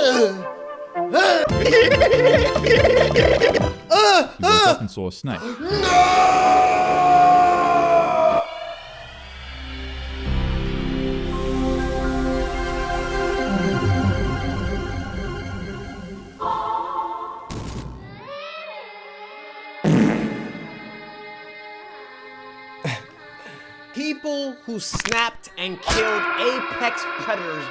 He woke up and saw a snake. People who snapped and killed apex predators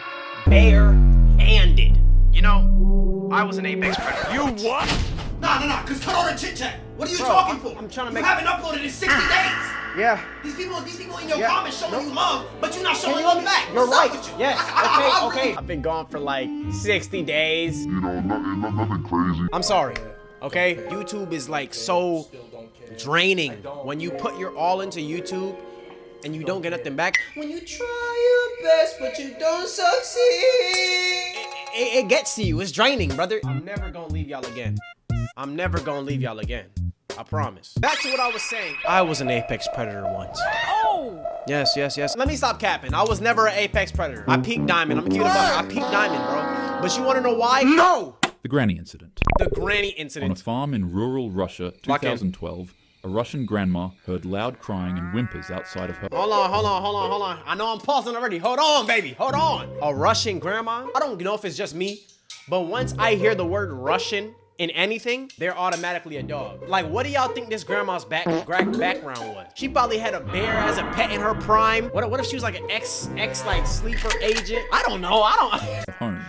bare-handed. You know, I was an apex predator. You what? Nah, cause cut all the chit chat. What are you talking for? I'm trying to you make. haven't uploaded in 60 days. Yeah. These people in your comments showing you love, but you're not showing Can love back. You're What's right. up with you? Yes. I Okay. really- I've been gone for like 60 days. You know, nothing crazy. I'm sorry. Okay. YouTube is like so draining when you put your all into YouTube and you don't get nothing back. When you try your best but you don't succeed, it gets to you. It's draining, brother. I'm never gonna leave y'all again. I'm never gonna leave y'all again. I promise. Back to what I was saying. I was an apex predator once. Oh! Yes. Let me stop capping. I was never an apex predator. I peaked diamond. I'm gonna keep it a buck. I peaked diamond, bro. But you wanna know why? No! The Granny Incident. The Granny On a Incident. farm in rural Russia, Lock in. 2012, a Russian grandma heard loud crying and whimpers outside of her. Hold on. I know I'm pausing already. Hold on, baby. Hold on. A Russian grandma? I don't know if it's just me, but once I hear the word Russian in anything, they're automatically a dog. Like, what do y'all think this grandma's background was? She probably had a bear as a pet in her prime. What if she was like an ex like sleeper agent? I don't know. Home.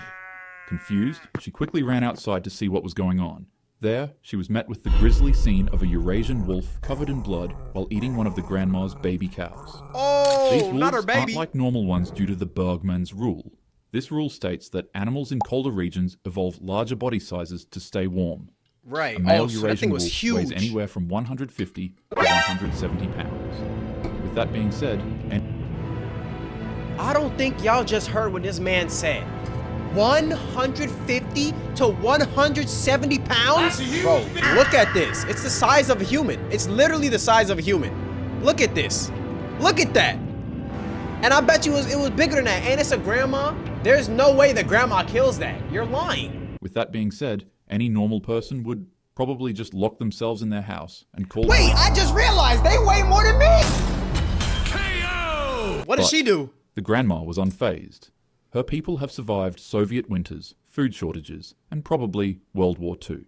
Confused, she quickly ran outside to see what was going on. There, she was met with the grisly scene of a Eurasian wolf covered in blood while eating one of the grandma's baby cows. These Oh, wolves not her aren't baby. like normal ones due to the Bergmann's rule. This rule states that animals in colder regions evolve larger body sizes to stay warm. Right. A male Oh, so that Eurasian thing was wolf huge. weighs anywhere from 150 to 170 pounds. With that being said, I don't think y'all just heard what this man said. 150 to 170 pounds? Bro, look at this. It's the size of a human. It's literally the size of a human. Look at this. Look at that. And I bet you it was bigger than that. And it's a grandma. There's no way the grandma kills that. You're lying. with that being said, any normal person would probably just lock themselves in their house and call. Wait, I just realized they weigh more than me. KO! What did But she do? The grandma was unfazed. Her people have survived Soviet winters, food shortages, and probably World War II.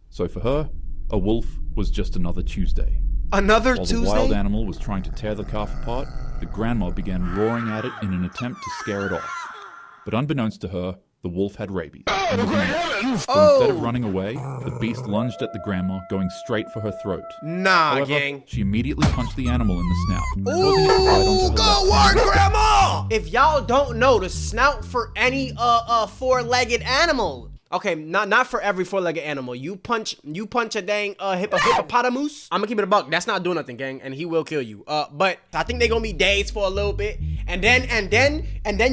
So for her, a wolf was just another Tuesday. Another While Tuesday? the wild animal was trying to tear the calf apart, the grandma began roaring at it in an attempt to scare it off. But unbeknownst to her, the wolf had rabies. And was mad. So instead of running away, the beast lunged at the grandma, going straight for her throat. Nah, However, gang. she immediately punched the animal in the snout, causing it to bite onto her Ooh, left good hand. work, Grandma! If y'all don't know, the snout for any four-legged animal. Okay, not for every four-legged animal. You punch a dang hippopotamus. I'm gonna keep it a buck. That's not doing nothing, gang, and he will kill you. But I think they gonna be dazed for a little bit, and then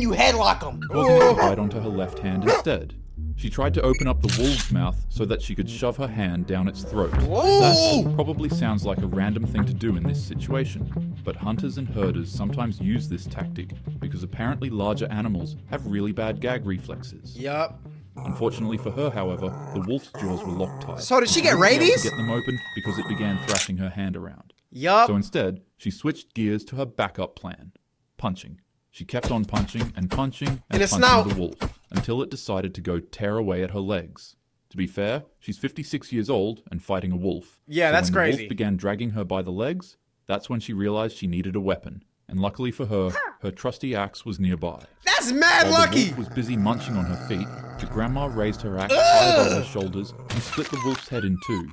you headlock them. Causing it to bite onto her left hand instead. She tried to open up the wolf's mouth so that she could shove her hand down its throat. That probably sounds like a random thing to do in this situation, but hunters and herders sometimes use this tactic because apparently larger animals have really bad gag reflexes. Yup. Unfortunately for her, however, the wolf's jaws were locked tight. So did she get She wasn't able rabies? to get them open because it began thrashing her hand around. Yup. So instead, she switched gears to her backup plan, punching. She kept on punching and punching and In the punching snout. the wolf until it decided to go tear away at her legs. To be fair, she's 56 years old and fighting a wolf. Yeah, So that's when the crazy. wolf began dragging her by the legs, that's when she realized she needed a weapon. And luckily for her, her trusty axe was nearby. That's mad While lucky. the wolf was busy munching on her feet, the grandma raised her axe high above her shoulders and split the wolf's head in two.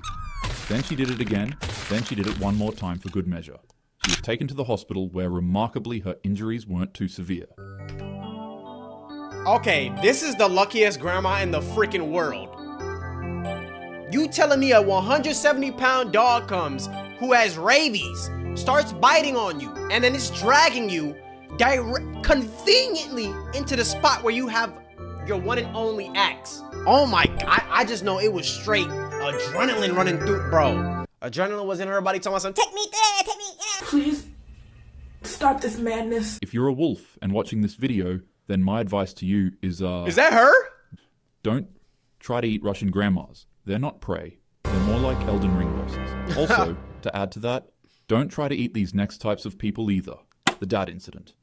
Then she did it again, then she did it one more time for good measure. She was taken to the hospital where remarkably her injuries weren't too severe. Okay, this is the luckiest grandma in the freaking world. You telling me a 170-pound dog comes who has rabies, starts biting on you, and then it's dragging you conveniently into the spot where you have your one and only axe. Oh my, I just know it was straight adrenaline running through, bro. Adrenaline was in her body telling myself, take me there, take me there. Please stop this madness. If you're a wolf and watching this video, then my advice to you is Is that her? Don't try to eat Russian grandmas. They're not prey. They're more like Elden Ring bosses. Also, to add to that, don't try to eat these next types of people either. The dad incident.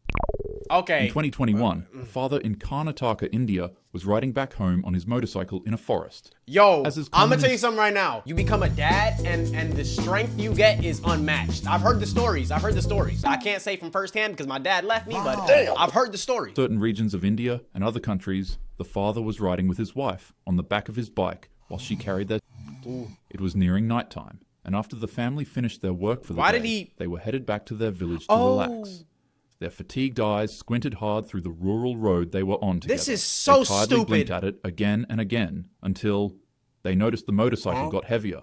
Okay. In 2021, a father in Karnataka, India, was riding back home on his motorcycle in a forest. Yo, As is I'm common gonna tell in- you something right now. You become a dad, and the strength you get is unmatched. I've heard the stories. I can't say from firsthand because my dad left me, but I've heard the story. Certain regions of India and other countries, the father was riding with his wife on the back of his bike while she carried their... It was nearing nighttime, and after the family finished their work for the Why day, did he- they were headed back to their village to relax. Their fatigued eyes squinted hard through the rural road they were on together. This is so They tiredly stupid. blinked at it again and again until they noticed the motorcycle got heavier.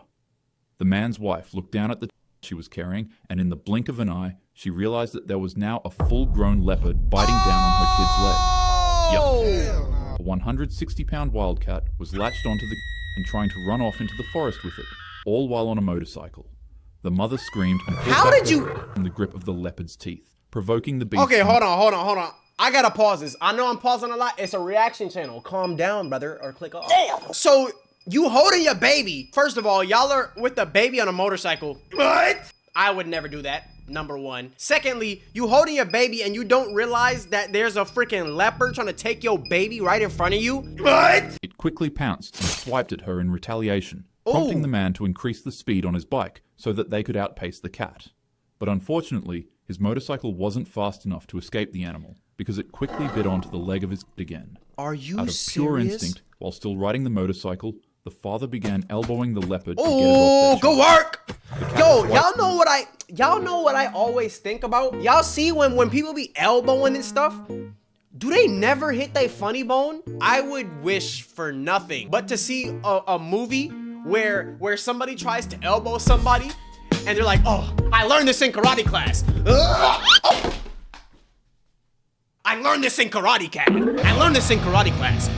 The man's wife looked down at the she was carrying, and in the blink of an eye, she realized that there was now a full-grown leopard biting down on her kid's leg. Yup. A 160-pound wildcat was latched onto the and trying to run off into the forest with it, all while on a motorcycle. The mother screamed and pulled How back did you- from the grip of the leopard's teeth, provoking the beast. Okay, hold on. I gotta pause this. I know I'm pausing a lot. It's a reaction channel. Calm down, brother, or click off. Damn. So you holding your baby. First of all, y'all are with the baby on a motorcycle. What? I would never do that. Number one. Secondly, you holding your baby and you don't realize that there's a freaking leopard trying to take your baby right in front of you. What? It quickly pounced and swiped at her in retaliation, prompting the man to increase the speed on his bike so that they could outpace the cat. But unfortunately, his motorcycle wasn't fast enough to escape the animal because it quickly bit onto the leg of his kid again. Are you Out of pure serious? instinct, while still riding the motorcycle, the father began elbowing the leopard to get it Oh, off their go chest. work! Yo, y'all know what I always think about? Y'all see when people be elbowing and stuff? Do they never hit their funny bone? I would wish for nothing but to see a movie where somebody tries to elbow somebody and they're like, oh, I learned this in karate class. I learned this in karate cat. I learned this in karate class.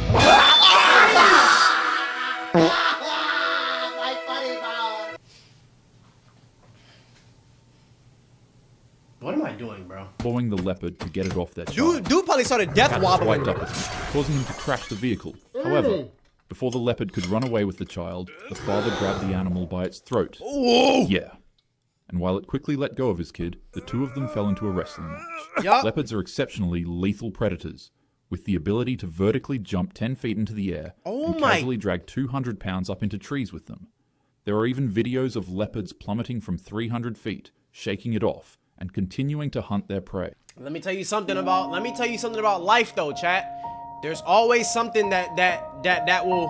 What am I doing, bro? Elbowing the leopard to get it off their child. Dude probably started death Cat wobbling. swiped up at him, causing him to crash the vehicle. However, before the leopard could run away with the child, the father grabbed the animal by its throat. Yeah. And while it quickly let go of his kid, the two of them fell into a wrestling match. Yup. Leopards are exceptionally lethal predators, with the ability to vertically jump 10 feet into the air and casually drag 200 pounds up into trees with them. There are even videos of leopards plummeting from 300 feet, shaking it off, and continuing to hunt their prey. Let me tell you something about life though, chat. There's always something that will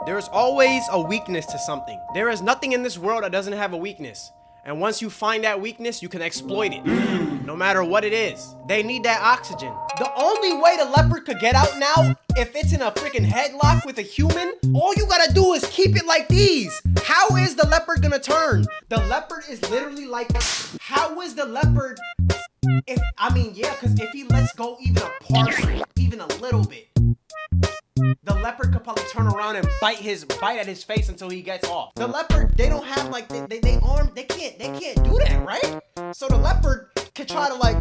There's always a weakness to something. There is nothing in this world that doesn't have a weakness. And once you find that weakness, you can exploit it. No matter what it is. They need that oxygen. The only way the leopard could get out now, if it's in a freaking headlock with a human, all you gotta do is keep it like these. How is the leopard gonna turn? The leopard is literally like, how is the leopard, because if he lets go even a partial, even a little bit, the leopard could probably turn around and bite at his face until he gets off. The leopard, they don't have like they can't do that, right? So the leopard could try to like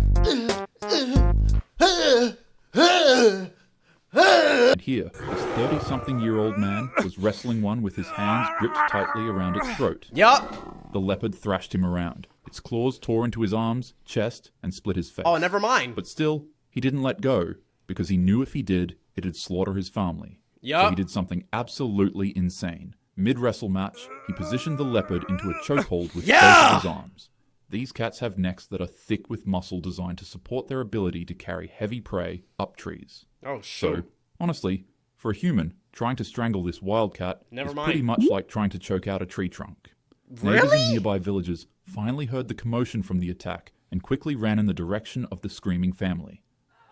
And here, this 30-something-year-old man was wrestling one with his hands gripped tightly around its throat. Yup. The leopard thrashed him around. Its claws tore into his arms, chest, and split his face. Oh, never mind. But still, he didn't let go, because he knew if he did, it'd slaughter his family. So Yup. he did something absolutely insane. Mid-wrestle match, he positioned the leopard into a chokehold with both of his arms. These cats have necks that are thick with muscle designed to support their ability to carry heavy prey up trees. Oh, So, honestly, for a human, trying to strangle this wildcat Never is mind. pretty much like trying to choke out a tree trunk. Neighbors in nearby villages finally heard the commotion from the attack and quickly ran in the direction of the screaming family.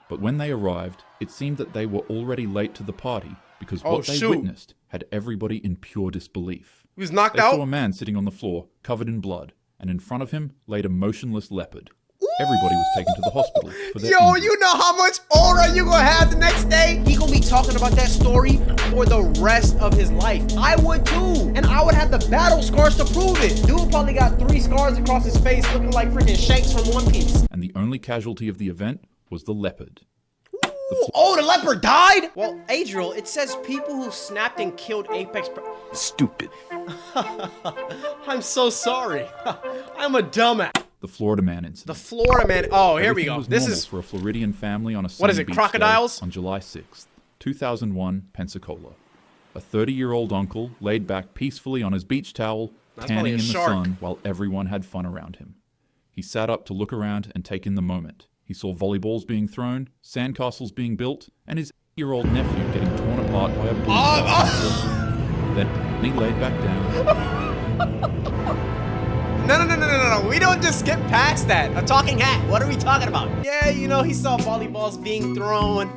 But when they arrived, it seemed that they were already late to the party because what they witnessed had everybody in pure disbelief. He was knocked They saw out. a man sitting on the floor, covered in blood, and in front of him laid a motionless leopard. Everybody was taken to the hospital for their Yo, injuries. you know how much aura you gonna have the next day? He gonna be talking about that story for the rest of his life. I would too. And I would have the battle scars to prove it. Dude probably got 3 scars across his face looking like freaking Shanks from One Piece. And the only casualty of the event was the leopard. Oh, the leopard died? Well, Adriel, it says people who snapped and killed Apex. Stupid. I'm so sorry. I'm a dumbass. The Florida Man incident. The Florida Man. Oh, here we Everything go. was This normal is for a Floridian family on a What is sunny it, beach crocodiles? day on July 6th, 2001, Pensacola. A 30-year-old uncle laid back peacefully on his beach towel, That's tanning probably in a the shark. sun while everyone had fun around him. He sat up to look around and take in the moment. He saw volleyballs being thrown, sandcastles being built, and his 8-year-old nephew getting torn apart by a bull shark. Then he laid back down. No. We don't just skip past that. A talking hat. What are we talking about? Yeah, you know, he saw volleyballs being thrown,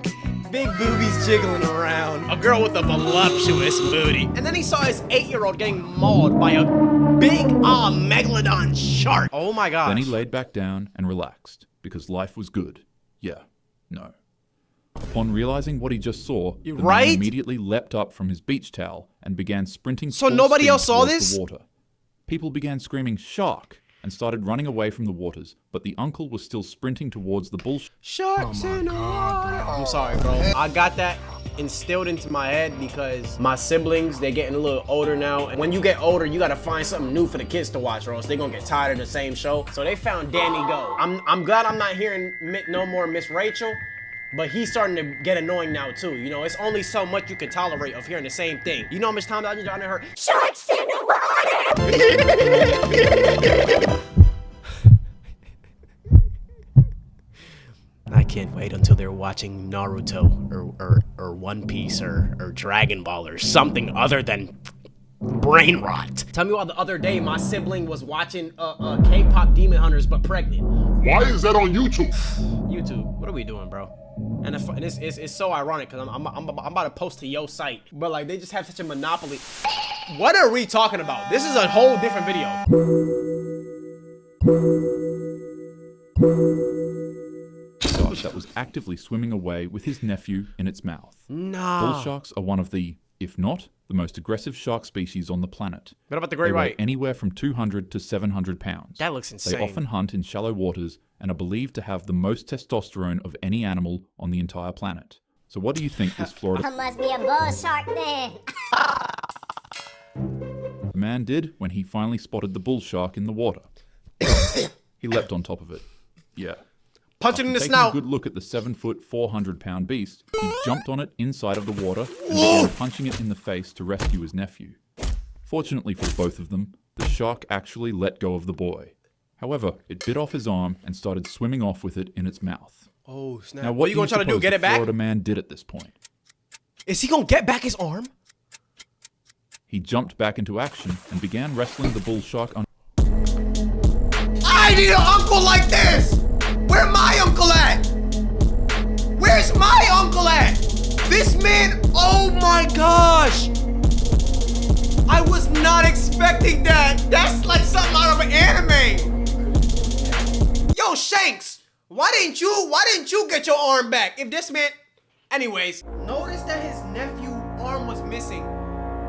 big boobies jiggling around, a girl with a voluptuous booty. And then he saw his 8-year-old getting mauled by a big megalodon shark. Oh my gosh. Then he laid back down and relaxed, because life was good. Yeah, no. Upon realizing what he just saw, the man right? immediately leapt up from his beach towel and began sprinting So full nobody speed else saw towards this? the water. People began screaming, "Shark!" and started running away from the waters, but the uncle was still sprinting towards the bull Sharks in the water. I'm sorry, bro. I got that instilled into my head because my siblings, they're getting a little older now. And when you get older, you gotta find something new for the kids to watch or else they're gonna get tired of the same show. So they found Danny Go. I'm glad I'm not hearing no more Miss Rachel, but he's starting to get annoying now too. You know, it's only so much you can tolerate of hearing the same thing. You know how much time I just heard sharks in the water. I can't wait until they're watching Naruto or One Piece or Dragon Ball or something other than brain rot. Tell me why the other day my sibling was watching K-pop Demon Hunters but pregnant. Why is that on YouTube? YouTube, what are we doing, bro? And it's so ironic because I'm about to post to your site, but like they just have such a monopoly. What are we talking about? This is a whole different video. shark that was actively swimming away with his nephew in its mouth. No. Bull sharks are one of the, if not, the most aggressive shark species on the planet. What about the They great weigh white? anywhere from 200 to 700 pounds. That looks insane. They often hunt in shallow waters and are believed to have the most testosterone of any animal on the entire planet. So what do you think this Florida I must be a bull shark then. man did when he finally spotted the bull shark in the water? He leapt on top of it. Yeah. Punch it in the Taking snout. a good look at the 7-foot, 400-pound beast, he jumped on it inside of the water and began punching it in the face to rescue his nephew. Fortunately for both of them, the shark actually let go of the boy. However, it bit off his arm and started swimming off with it in its mouth. Oh, snap. Now, What are you do gonna try to do? suppose Get the it back? Florida man did at this point? Is he gonna get back his arm? He jumped back into action and began wrestling the bull shark on. I need an uncle like this! Where my uncle at? Where's my uncle at? This man, oh my gosh! I was not expecting that. That's like something out of an anime. Yo, Shanks, why didn't you get your arm back? If this man, anyways, notice that his nephew arm was missing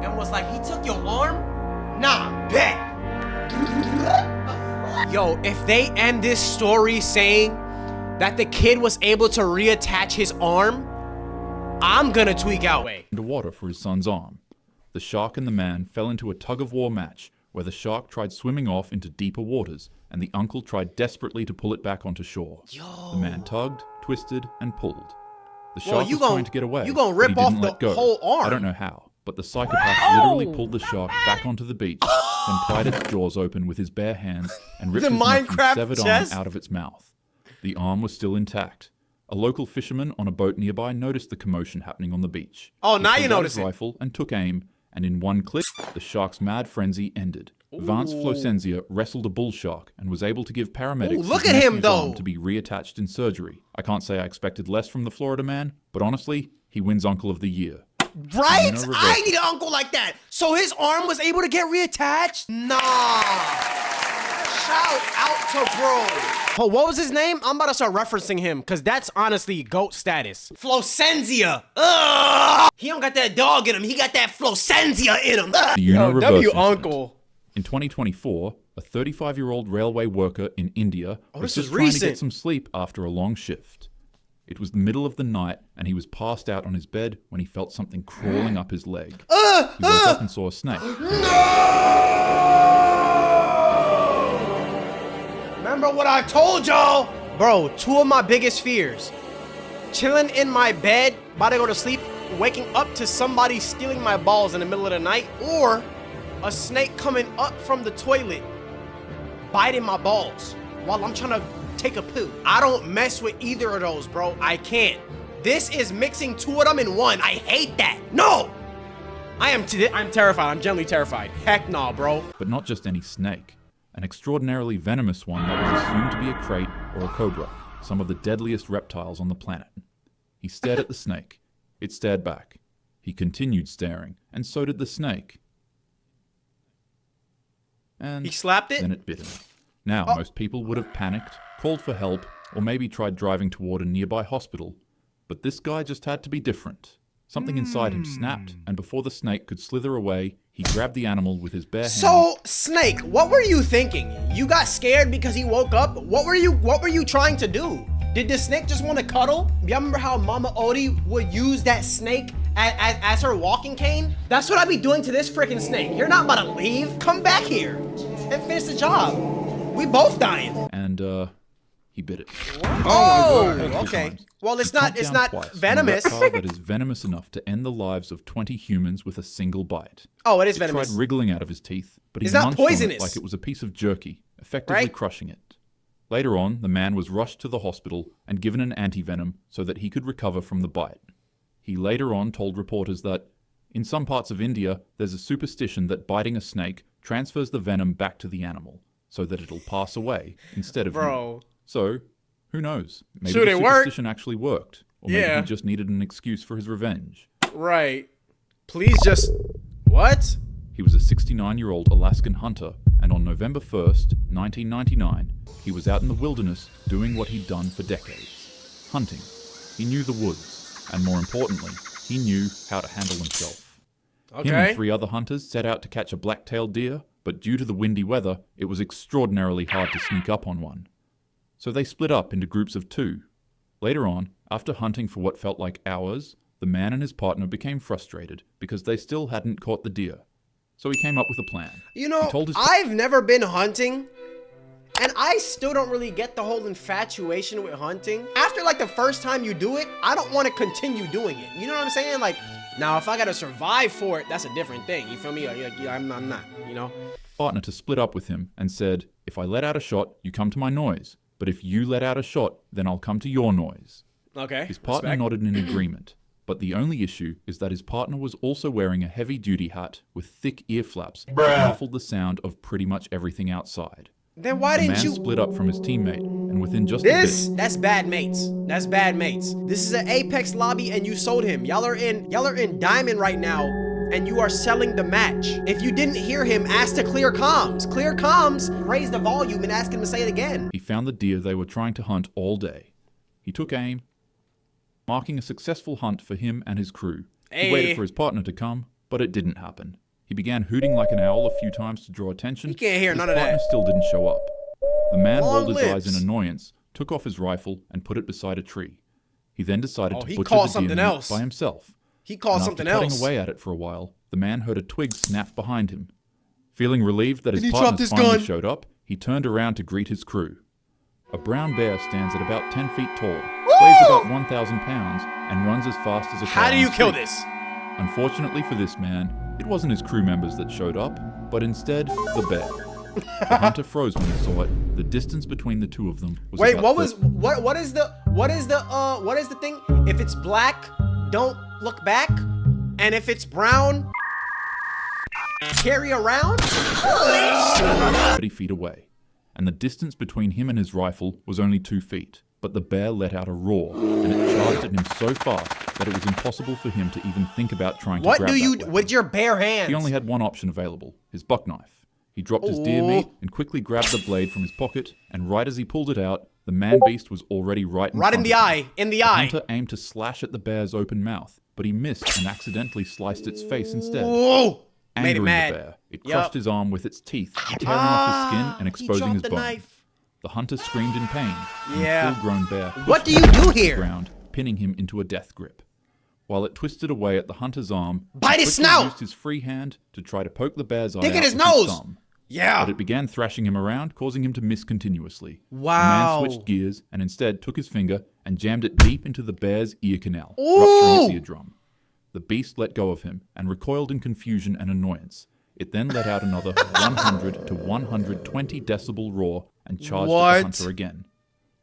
and was like, he took your arm? Nah, bet. Yo, if they end this story saying that the kid was able to reattach his arm, I'm gonna tweak out. Underwater for his son's arm. The shark and the man fell into a tug-of-war match where the shark tried swimming off into deeper waters and the uncle tried desperately to pull it back onto shore. The man tugged, twisted, and pulled. The shark you was trying gon- to get away. you gon' but he rip off didn't let the go. whole arm. I don't know how, but the psychopath literally pulled the shark back onto the beach, then pried its jaws open with his bare hands and ripped The his nephew's Minecraft severed chest? arm out of its mouth. The arm was still intact. A local fisherman on a boat nearby noticed the commotion happening on the beach. Oh, He now pulled you out notice his it. rifle and took aim, and in one click, the shark's mad frenzy ended. Vance Flosenzia wrestled a bull shark and was able to give paramedics Ooh, look his at him, nephew's though. arm to be reattached in surgery. I can't say I expected less from the Florida man, but honestly, he wins Uncle of the Year. Right? No I reversal. need an uncle like that. So his arm was able to get reattached? Nah. Shout out to bro. Oh, what was his name? I'm about to start referencing him because that's honestly GOAT status. Flosenzia. Ugh. He don't got that dog in him. He got that Flosenzia in him. Ugh. The Uno reverse incident. uncle. In 2024, a 35-year-old railway worker in India was this just is trying to recent. get some sleep after a long shift. It was the middle of the night, and he was passed out on his bed when he felt something crawling up his leg. He woke up and saw a snake. Remember what I told y'all? Bro, two of my biggest fears. Chilling in my bed, about to go to sleep, waking up to somebody stealing my balls in the middle of the night, or a snake coming up from the toilet, biting my balls while I'm trying to take a poo. I don't mess with either of those, bro. I can't. This is mixing two of them in one. I hate that. No! I'm terrified. I'm genuinely terrified. Heck no, bro. But not just any snake. An extraordinarily venomous one that was assumed to be a crate or a cobra, some of the deadliest reptiles on the planet. He stared at the snake. It stared back. He continued staring, and so did the snake. And He slapped it? then it bit him. Now, most people would have panicked, called for help, or maybe tried driving toward a nearby hospital. But this guy just had to be different. Something inside him snapped, and before the snake could slither away, he grabbed the animal with his bare hands. So, Snake, what were you thinking? You got scared because he woke up? What were you trying to do? Did the snake just want to cuddle? Y'all remember how Mama Odie would use that snake as her walking cane? That's what I be doing to this freaking snake. You're not about to leave. Come back here and finish the job. We both dying. And, he bit it. Oh, Multiple okay. times. Well, He it's chomped not down twice on a venomous. reptile that is venomous enough to end the lives of 20 humans with a single bite. Oh, it is He venomous. tried wriggling out of his teeth, but he It's not munched on poisonous. it like it was a piece of jerky, effectively Right? crushing it. Later on, the man was rushed to the hospital and given an antivenom so that he could recover from the bite. He later on told reporters that, in some parts of India, there's a superstition that biting a snake transfers the venom back to the animal, so that it'll pass away instead of you. Bro. So, who knows? Maybe Should the it work? superstition actually worked. Or maybe Yeah. he just needed an excuse for his revenge. Right. Please just... What? He was a 69-year-old Alaskan hunter, and on November 1st, 1999, he was out in the wilderness doing what he'd done for decades. Hunting. He knew the woods, and more importantly, he knew how to handle himself. Him Okay. and 3 other hunters set out to catch a black-tailed deer, but due to the windy weather, it was extraordinarily hard to sneak up on one. So they split up into groups of 2. Later on, after hunting for what felt like hours, the man and his partner became frustrated because they still hadn't caught the deer. So he came up with a plan. You know, He told his I've never been hunting, and I still don't really get the whole infatuation with hunting. After like the first time you do it, I don't want to continue doing it. You know what I'm saying? Like, now if I gotta survive for it, that's a different thing. You feel me? Like, I'm not, you know? partner to split up with him and said, "If I let out a shot, you come to my noise. But if you let out a shot, then I'll come to your noise." Okay. His partner respect. nodded in agreement, but the only issue is that his partner was also wearing a heavy-duty hat with thick ear flaps that muffled the sound of pretty much everything outside. Then why The didn't man you... split up from his teammate, and within just This, a bit, that's bad mates. That's bad mates. This is an Apex lobby and you sold him. Y'all are in Diamond right now and you are selling the match. If you didn't hear him, ask to clear comms. Clear comms, raise the volume and ask him to say it again. he found the deer they were trying to hunt all day. He took aim, marking a successful hunt for him and his crew. He Hey. waited for his partner to come, but it didn't happen. He began hooting like an owl a few times to draw attention. You can't hear but none his of partner that. still didn't show up. The man Long rolled his eyes lips. in annoyance, took off his rifle, and put it beside a tree. He then decided Oh, to he butcher called the deer something meat else. by himself. He called And something after else. cutting away at it for a while, the man heard a twig snap behind him. Feeling relieved that And his he dropped partner his finally gun. showed up, he turned around to greet his crew. A brown bear stands at about 10 feet tall, weighs about 1,000 pounds, and runs as fast as a car How do on you the kill street. this? Unfortunately for this man, it wasn't his crew members that showed up, but instead the bear. The hunter froze when he saw it. The distance between the two of them was Wait, about what is the thing? If it's black, don't look back. And if it's brown, carry around? 30 feet away, and the distance between him and his rifle was only 2 feet. But the bear let out a roar, and it charged at him so fast that it was impossible for him to even think about trying to What grab do that you weapon. with your bare hands? He only had one option available, his buck knife. He dropped his deer meat and quickly grabbed the blade from his pocket, and right as he pulled it out, the man-beast was already right in Right in front the of him. eye, in the The eye. hunter aimed to slash at the bear's open mouth, but he missed and accidentally sliced its face instead. Whoa! Made it Angering mad. the bear, it Yup. crushed his arm with its teeth, tearing off his skin and exposing he his dropped the bone. knife. The hunter screamed in pain, and Yeah. the full-grown bear What pushed do you him do to the here? ground pinning him into a death grip. While it twisted away at the hunter's arm, Bite he his quickly snout! used his free hand to try to poke the bear's eye Dig out in his with nose! thumb. Yeah. But it began thrashing him around, causing him to miss continuously. Wow. The man switched gears and instead took his finger and jammed it deep into the bear's ear canal, Ooh. rupturing its eardrum. The beast let go of him and recoiled in confusion and annoyance. It then let out another 100 to 120 decibel roar and charged at What? the hunter again.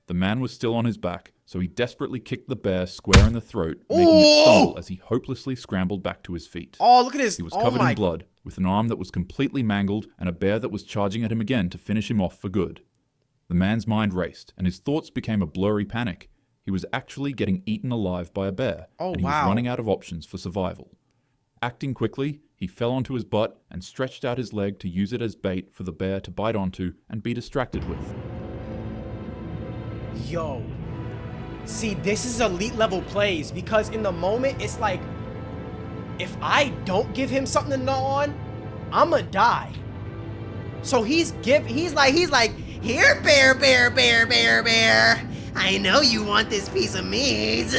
The man was still on his back, so he desperately kicked the bear square in the throat, making it stumble as he hopelessly scrambled back to his feet. Oh, look at this. He was Oh covered my. in blood, with an arm that was completely mangled and a bear that was charging at him again to finish him off for good. The man's mind raced, and his thoughts became a blurry panic. He was actually getting eaten alive by a bear, Oh, and he wow. was running out of options for survival. Acting quickly, he fell onto his butt and stretched out his leg to use it as bait for the bear to bite onto and be distracted with. Yo. See, this is elite level plays because in the moment it's like, if I don't give him something to gnaw on, I'ma die. So he's like, here, bear, bear, bear, bear, bear. I know you want this piece of meat.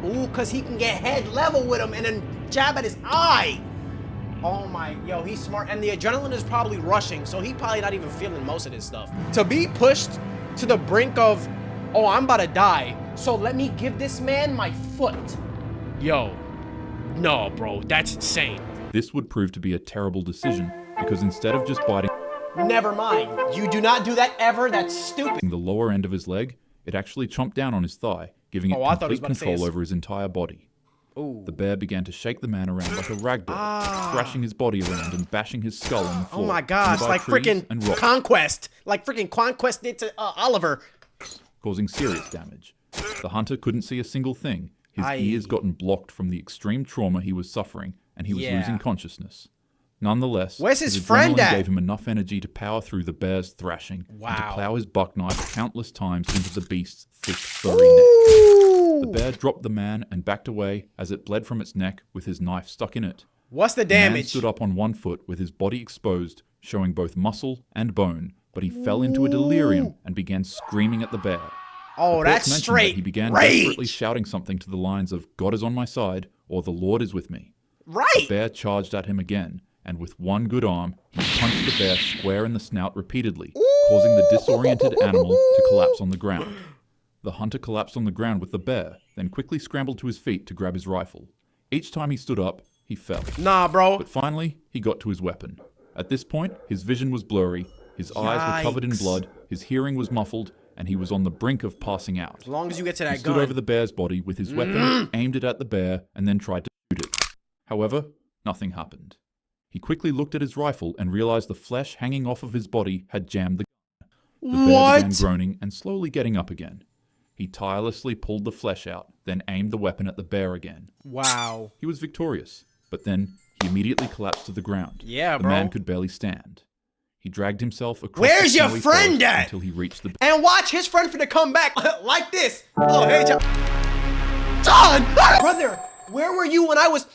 Ooh, cause he can get head level with him and then jab at his eye. Oh my, yo, he's smart. And the adrenaline is probably rushing, so he probably not even feeling most of this stuff. To be pushed to the brink of, oh, I'm about to die, so let me give this man my foot. Yo, no, bro, that's insane. This would prove to be a terrible decision, because instead of just biting Never mind. You do not do that ever. That's stupid. the lower end of his leg, it actually chomped down on his thigh, giving it Oh, I thought he was complete about to say control his- over his entire body. Ooh. The bear began to shake the man around like a rag doll, thrashing his body around and bashing his skull on the Oh floor. my gosh, nearby like trees and freaking rocks, Conquest. Like freaking Conquest did to Oliver. causing serious damage. The hunter couldn't see a single thing. His Aye. ears gotten blocked from the extreme trauma he was suffering, and he was Yeah. losing consciousness. Nonetheless, Where's his friend adrenaline at? gave him enough energy to power through the bear's thrashing and to Wow. plow his buck knife countless times into the beast's thick, furry neck. The bear dropped the man and backed away as it bled from its neck with his knife stuck in it. What's the The man damage? stood up on one foot with his body exposed, showing both muscle and bone, but he fell into a delirium and began screaming at the bear. Oh, Reports that's mention straight that he began rage. desperately shouting something to the lines of "God is on my side" or "The Lord is with me." The Right. bear charged at him again, and with one good arm, he punched the bear square in the snout repeatedly, causing the disoriented animal to collapse on the ground. The hunter collapsed on the ground with the bear, then quickly scrambled to his feet to grab his rifle. Each time he stood up, he fell. Nah, bro. But finally, he got to his weapon. At this point, his vision was blurry, his eyes were covered in Yikes. blood, his hearing was muffled, and he was on the brink of passing out. As long as you get to He that stood gun. over the bear's body with his weapon, aimed it at the bear, and then tried to shoot it. However, nothing happened. He quickly looked at his rifle and realized the flesh hanging off of his body had jammed the gun. The bear began groaning and slowly getting up again. He tirelessly pulled the flesh out, then aimed the weapon at the bear again. Wow. He was victorious, but then he immediately collapsed to the ground. Yeah, the bro. man could barely stand. He dragged himself across Where's the your snowy friend forest at? until he reached the And watch his friend finna come back like this. Oh, hey, John. John! Brother, where were you when I was...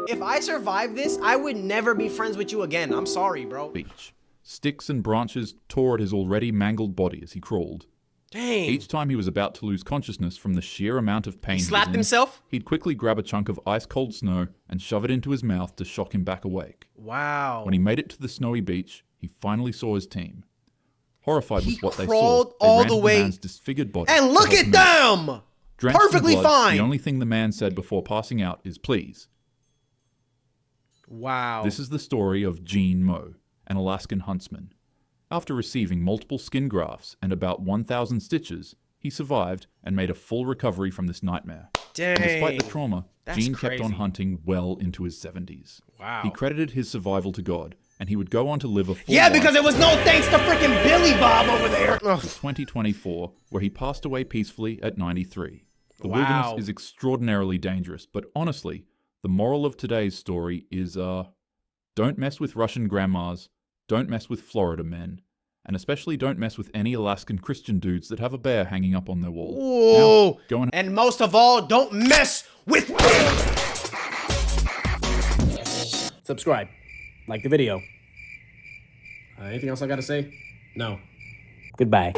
If I survived this, I would never be friends with you again. I'm sorry, bro. beach. Sticks and branches tore at his already mangled body as he crawled. Dang. Each time he was about to lose consciousness from the sheer amount of pain He was slapped in, himself? he'd quickly grab a chunk of ice-cold snow and shove it into his mouth to shock him back awake. Wow. When he made it to the snowy beach, he finally saw his team. Horrified He with what they saw, crawled they all ran the to way- man's disfigured body And to look help at him out. them! Drenched in Perfectly blood, fine. The only thing the man said before passing out is "please." Wow. This is the story of Gene Moe, an Alaskan huntsman. After receiving multiple skin grafts and about 1,000 stitches, he survived and made a full recovery from this nightmare. Dang. And despite the trauma, That's Gene kept on crazy. hunting well into his 70s. Wow. He credited his survival to God, and he would go on to live a full Yeah, life because it was no thanks to freaking Billy Bob over there. to 2024, where he passed away peacefully at 93. The Wow. wilderness is extraordinarily dangerous, but honestly, the moral of today's story is, don't mess with Russian grandmas, don't mess with Florida men, and especially don't mess with any Alaskan Christian dudes that have a bear hanging up on their wall. Whoa. Now, go and And most of all, don't mess with me. Subscribe. Like the video. Anything else I gotta say? No. Goodbye.